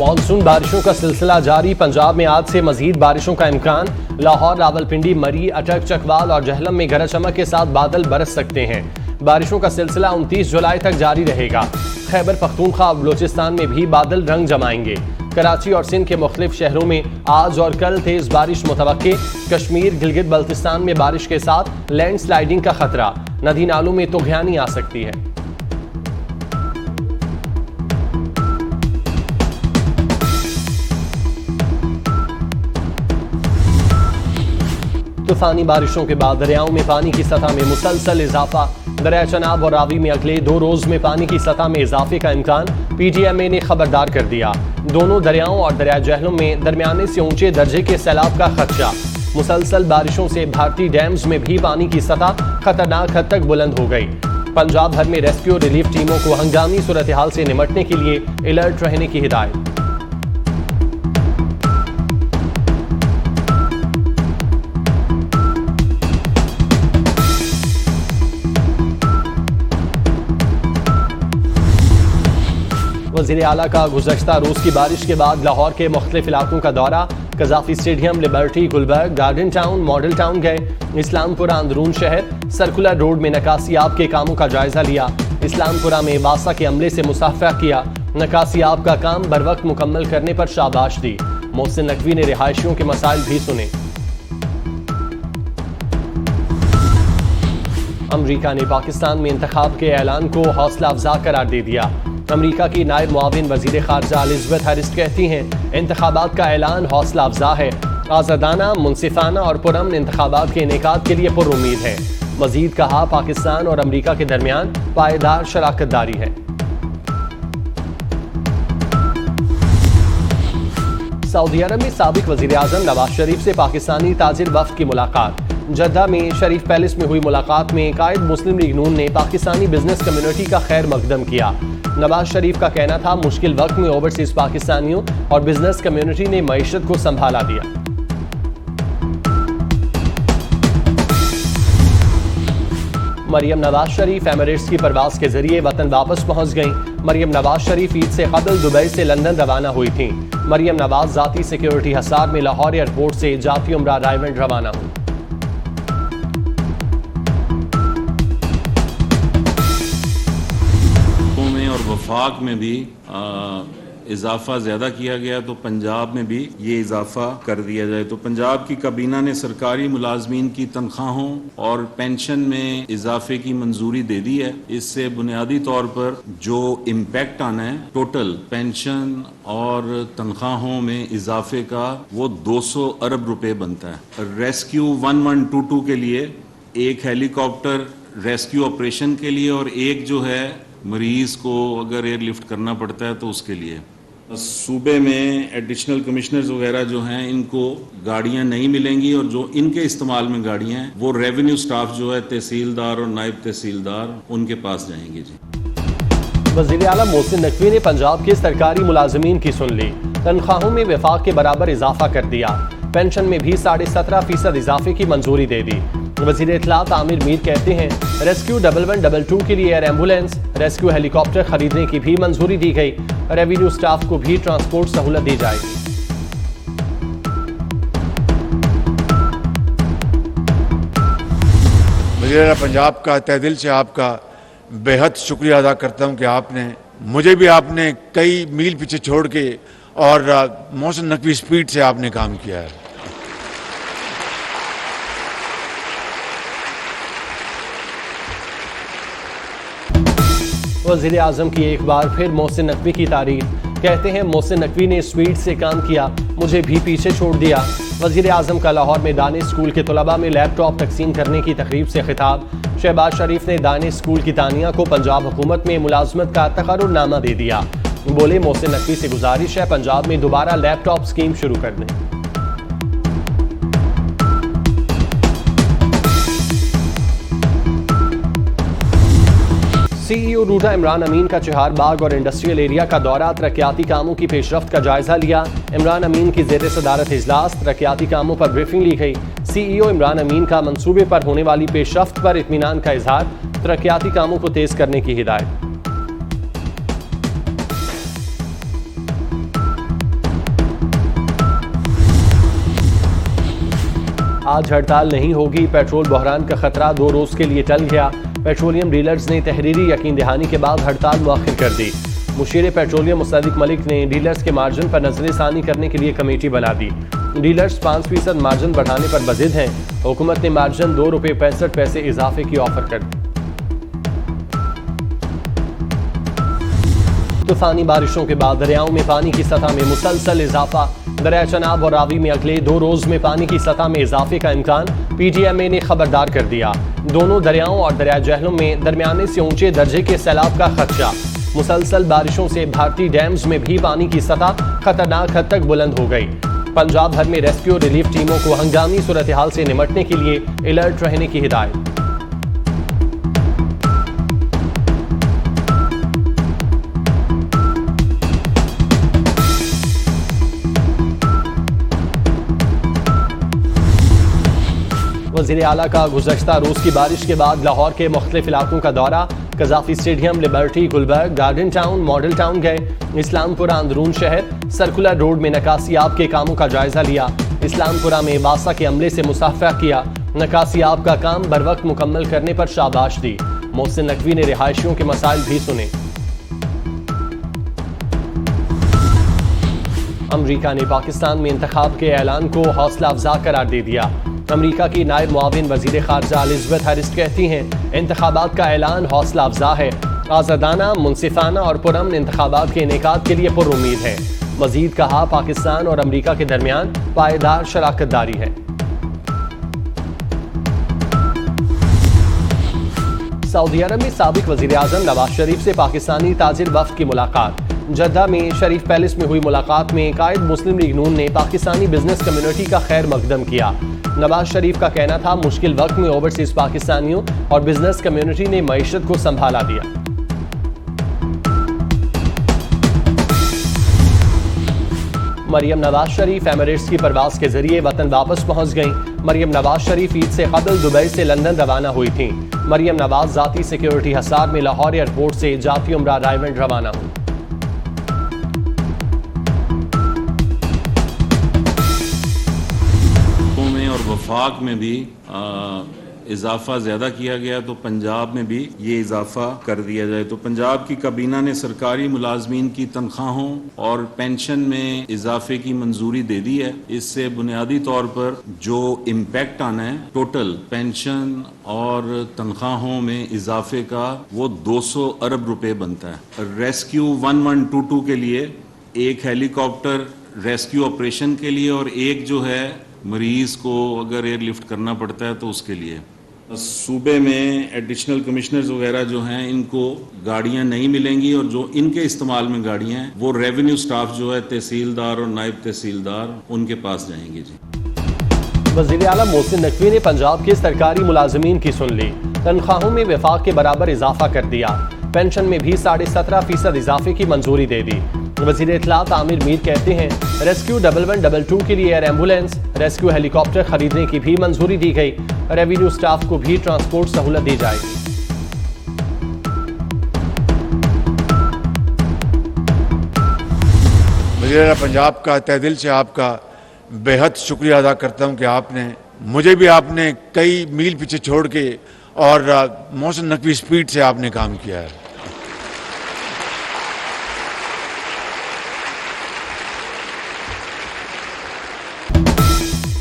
Monsoon बारिशों का सिलसिला जारी। पंजाब में आज से मजीद बारिशों का इम्कान। लाहौर, रावलपिंडी, मरी, अटक, चकवाल और जहलम में गरज चमक के साथ बादल बरस सकते हैं। बारिशों का सिलसिला 29 जुलाई तक जारी रहेगा। खैबर पख्तूनख्वा और बलोचिस्तान में भी बादल रंग जमाएंगे। कराची और सिंध के मुख्तलिफ शहरों में आज और कल तेज बारिश मुतवक्के। कश्मीर, गिलगित बल्तिस्तान में बारिश के साथ लैंडस्लाइडिंग का खतरा। नदी नालों में तुगयानी आ सकती है। तूफानी बारिशों के बाद दरियाओं में पानी की सतह में मुसलसल इजाफा। दरिया चनाब और रावी में अगले 2 रोज में पानी की सतह में इजाफे का इम्कान। PTMA ने खबरदार कर दिया। दोनों दरियाओं और दरिया जहलम में दरमियाने से ऊंचे दर्जे के सैलाब का खदशा। मुसलसल बारिशों से भारतीय डैम्स में भी पानी की सतह खतरनाक हद तक बुलंद हो गई। पंजाब भर में रेस्क्यू रिलीफ टीमों को हंगामी सूरत हाल से निपटने के लिए अलर्ट रहने की हिदायत। वज़ीर आला का गुज़श्ता रोज़ की बारिश के बाद लाहौर के मुख्तलिफ इलाकों का दौरा। Gaddafi stadium, Liberty, Gulberg, garden town, model town गए। इस्लामपुरा अंदरून शहर सर्कुलर रोड में नकासियाब के कामों का जायजा लिया। इस्लामपुरा में वासा के अमले से मुसाफा किया। नकासियाब का काम बर वक्त मुकम्मल करने पर शाबाश दी। मोहसिन नकवी ने रिहायशियों के मसाइल भी सुने। अमरीका ने पाकिस्तान में इंतखाब के ऐलान को हौसला अफजा करार दे दिया। अमरीका की नायब मुआविन वज़ीर ख़ारजा एलिज़ाबेथ हैरिस कहती हैं, इंतखाबात का ऐलान हौसला अफजा है। आज़ादाना, मुनसिफाना और पुरअमन इंतखाबात के इनेकाद के लिए पुरुम्मीद है। मज़ीद कहा, पाकिस्तान और अमरीका के दरमियान पायदार शराकतदारी है। सऊदी अरब में साबिक वज़ीर आज़म नवाज शरीफ से पाकिस्तानी ताजिर वफ़द की मुलाकात। जद्दा में शरीफ पैलेस में हुई मुलाकात में कायद मुस्लिम लीग नून ने पाकिस्तानी बिजनेस कम्युनिटी का खैर मकदम किया। नवाज शरीफ का कहना था, मुश्किल वक्त में ओवरसीज पाकिस्तानियों और बिजनेस कम्युनिटी ने मईशत को संभाला दिया। मरियम नवाज शरीफ एमिरेट्स की परवाज के जरिए वतन वापस पहुंच गईं। मरियम नवाज शरीफ ईद से कबल दुबई से लंदन रवाना हुई थीं। मरियम नवाज जाती सिक्योरिटी हसार में लाहौर एयरपोर्ट से जाती उम्रा रायवंड रवाना हुई। और वफाक में भी इजाफा ज़्यादा किया गया, तो पंजाब में भी ये इजाफा कर दिया जाए। तो पंजाब की काबीना ने सरकारी मुलाजमीन की तनख्वाहों और पेंशन में इजाफे की मंजूरी दे दी है। इससे बुनियादी तौर पर जो इम्पैक्ट आना है टोटल पेंशन और तनख्वाहों में इजाफे का, वो 200 अरब रुपए बनता है। रेस्क्यू 1122 के लिए एक हेलीकॉप्टर रेस्क्यू ऑपरेशन के लिए और एक जो है मरीज को अगर एयरलिफ्ट करना पड़ता है तो उसके लिए। सूबे में एडिशनल कमिश्नर्स वगैरह जो हैं, इनको गाड़ियां नहीं मिलेंगी और जो इनके इस्तेमाल में गाड़ियां हैं वो रेवेन्यू स्टाफ जो है, तहसीलदार और नायब तहसीलदार, उनके पास जाएंगे। जी। वज़ीर आला मोहसिन नकवी ने पंजाब के सरकारी मुलाजमीन की सुन ली। तनख्वाहों में वफाक के बराबर इजाफा कर दिया। पेंशन में भी 17.5% इजाफे की मंजूरी दे दी। वज़ीर इत्तलात आमिर मीर कहते हैं, रेस्क्यू 1122 के लिए एयर एम्बुलेंस, रेस्क्यू हेलीकॉप्टर खरीदने की भी मंजूरी दी गई। रेवेन्यू स्टाफ को भी ट्रांसपोर्ट सहूलत दी जाएगी। वज़ीर पंजाब का तहे दिल से आपका बेहद शुक्रिया अदा करता हूं कि आपने मुझे भी आपने कई मील पीछे छोड़ के और मोहसिन नकवी स्पीड से आपने काम किया है। वज़ीर आज़म की एक बार फिर मोहसिन नकवी की तारीफ। कहते हैं, मोहसिन नकवी ने स्पीड से काम किया, मुझे भी पीछे छोड़ दिया। वज़ीर आज़म का लाहौर में दानिश स्कूल के तलबा में लैपटॉप तकसीम करने की तकरीब से खिताब। शहबाज शरीफ ने दानिश स्कूल की तानिया को पंजाब हुकूमत में मुलाजमत का तकर्रुरनामा दे दिया। बोले, मोहसिन नकवी से गुजारिश है पंजाब में दोबारा लैपटॉप स्कीम शुरू कर दें। CEO रूटा इमरान अमीन का चहार बाग और इंडस्ट्रियल एरिया का दौरा। तरक्याती कामों की पेशरफ्त का जायजा लिया। इमरान अमीन की ज़ेर सदारत इजलास, तरक्याती कामों पर ब्रीफिंग ली गई। CEO इमरान अमीन का मंसूबे पर होने वाली पेशरफ्त पर इत्मीनान का इजहार, तरक्याती कामों को तेज करने की हिदायत। आज हड़ताल नहीं होगी, पेट्रोल बहरान का खतरा 2 रोज के लिए टल गया। पेट्रोलियम डीलर्स ने तहरीरी यकीन दहानी के बाद हड़ताल मुअख्खर कर दी। मुशीर पेट्रोलियम मुस्तदिक मलिक ने डीलर्स के मार्जिन पर नजरसानी करने के लिए कमेटी बना दी। डीलर्स 5% मार्जिन बढ़ाने पर बजिद हैं। हुकूमत ने मार्जिन ₹2.65 इजाफे की ऑफर कर दी। तूफानी बारिशों के बाद दरियाओं में पानी की सतह में मुसलसल इजाफा। दरिया चनाब और रावी में अगले 2 रोज में पानी की सतह में इजाफे का इम्कान PTMA ने खबरदार कर दिया। दोनों दरियाओं और दरिया जहलम में दरमियाने से ऊंचे दर्जे के सैलाब का खदशा। मुसलसल बारिशों से भारतीय डैम्स में भी पानी की सतह खतरनाक हद तक बुलंद हो गई। पंजाब भर में रेस्क्यू रिलीफ टीमों को हंगामी सूरत हाल से निपटने के लिए अलर्ट रहने की हिदायत। वज़ीर आला का गुज़श्ता रोज की बारिश के बाद लाहौर के मुख्तलिफ इलाकों का दौरा। Gaddafi stadium, Liberty, Gulberg, garden town, model town गए। इस्लामपुरा अंदरून शहर, सर्कुलर रोड में नकासियाब के कामों का जायजा लिया। इस्लामपुरा में वासा के अमले से मुसाफा किया। नकासियाब का काम बर वक्त मुकम्मल करने पर शाबाश दी। मोहसिन नकवी ने रिहायशियों के मसाइल भी सुने। अमरीका ने पाकिस्तान में इंतखाब के ऐलान को हौसला अफजा करार दे दिया। अमरीका की नायब मुआविन वजीर खारजा एलिज़ाबेथ हैरिस कहती हैं, इंतखाबात का ऐलान हौसला अफजा है। आज़ादाना, मुनसिफाना और पुरअमन इंतखाबात के इनेकाद के लिए पुरुम्मीद है। मजीद कहा, पाकिस्तान और अमरीका के दरमियान पायदार शराकतदारी है। सऊदी अरब में साबिक वजीर आज़म नवाज शरीफ से पाकिस्तानी ताजिर वफ्द की मुलाकात। जद्दा में शरीफ पैलेस में हुई मुलाकात में कायद मुस्लिम लीग नून ने पाकिस्तानी बिजनेस कम्युनिटी का खैर मकदम किया। नवाज शरीफ का कहना था, मुश्किल वक्त में ओवरसीज पाकिस्तानियों और बिजनेस कम्युनिटी ने मईशत को संभाला दिया। मरियम नवाज शरीफ एमिरेट्स की परवाज के जरिए वतन वापस पहुंच गईं। मरियम नवाज शरीफ ईद से कबल दुबई से लंदन रवाना हुई थीं। मरियम नवाज जाती सिक्योरिटी हिसार में लाहौर एयरपोर्ट से जाती उम्रा रायवंड रवाना हुई। और वफाक में भी इजाफा ज़्यादा किया गया, तो पंजाब में भी ये इजाफा कर दिया जाए। तो पंजाब की काबीना ने सरकारी मुलाजमीन की तनख्वाहों और पेंशन में इजाफे की मंजूरी दे दी है। इससे बुनियादी तौर पर जो इम्पैक्ट आना है टोटल पेंशन और तनख्वाहों में इजाफे का, वो 200 अरब रुपए बनता है। रेस्क्यू 1122 के लिए एक हेलीकॉप्टर रेस्क्यू ऑपरेशन के लिए और एक जो है मरीज को अगर एयरलिफ्ट करना पड़ता है तो उसके लिए। सूबे में एडिशनल कमिश्नर्स वगैरह जो हैं, इनको गाड़ियां नहीं मिलेंगी और जो इनके इस्तेमाल में गाड़ियां हैं वो रेवेन्यू स्टाफ जो है, तहसीलदार और नायब तहसीलदार, उनके पास जाएंगे। जी। वज़ीर आला मोहसिन नकवी ने पंजाब के सरकारी मुलाजमीन की सुन ली। तनख्वाहों में वफाक के बराबर इजाफा कर दिया। पेंशन में भी 17.5% इजाफे की मंजूरी दे दी। वज़ीर इत्तलात आमिर मीर कहते हैं, रेस्क्यू 1122 के लिए एयर एम्बुलेंस, रेस्क्यू हेलीकॉप्टर खरीदने की भी मंजूरी दी गई। रेवेन्यू स्टाफ को भी ट्रांसपोर्ट सहूलत दी जाएगी। वज़ीर पंजाब का तहे दिल से आपका बेहद शुक्रिया अदा करता हूं कि आपने मुझे भी आपने कई मील पीछे छोड़ के और मोहसिन नकवी स्पीड से आपने काम किया है।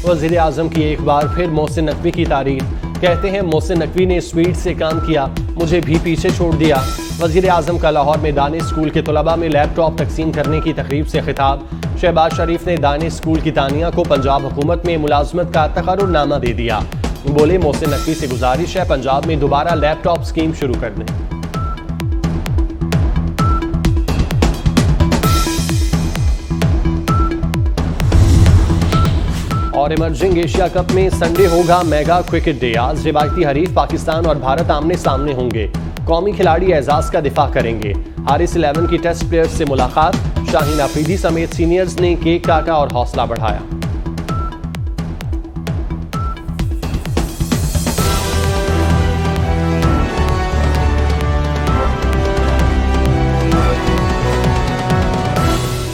वज़ीर आज़म की एक बार फिर मोहसिन नकवी की तारीफ। कहते हैं, मोहसिन नकवी ने स्पीड से काम किया, मुझे भी पीछे छोड़ दिया। वज़ीर आज़म का लाहौर में दानिश स्कूल के तलबा में लैपटॉप तकसीम करने की तकरीब से खिताब। शहबाज शरीफ ने दानिश स्कूल की तानिया को पंजाब हुकूमत में मुलाजमत का तकर्रुरनामा दे दिया। बोले, मोहसिन नकवी से गुजारिश है पंजाब में दोबारा लैपटॉप स्कीम शुरू कर दें। और इमर्जिंग एशिया कप में संडे होगा मेगा क्रिकेट डे। आज रिवायती हरीफ पाकिस्तान और भारत आमने सामने होंगे। कौमी खिलाड़ी एजाज का दिफा करेंगे। हारिस 11 की टेस्ट प्लेयर्स से मुलाकात। शाहीन अफरीदी समेत सीनियर्स ने केक काटा और हौसला बढ़ाया।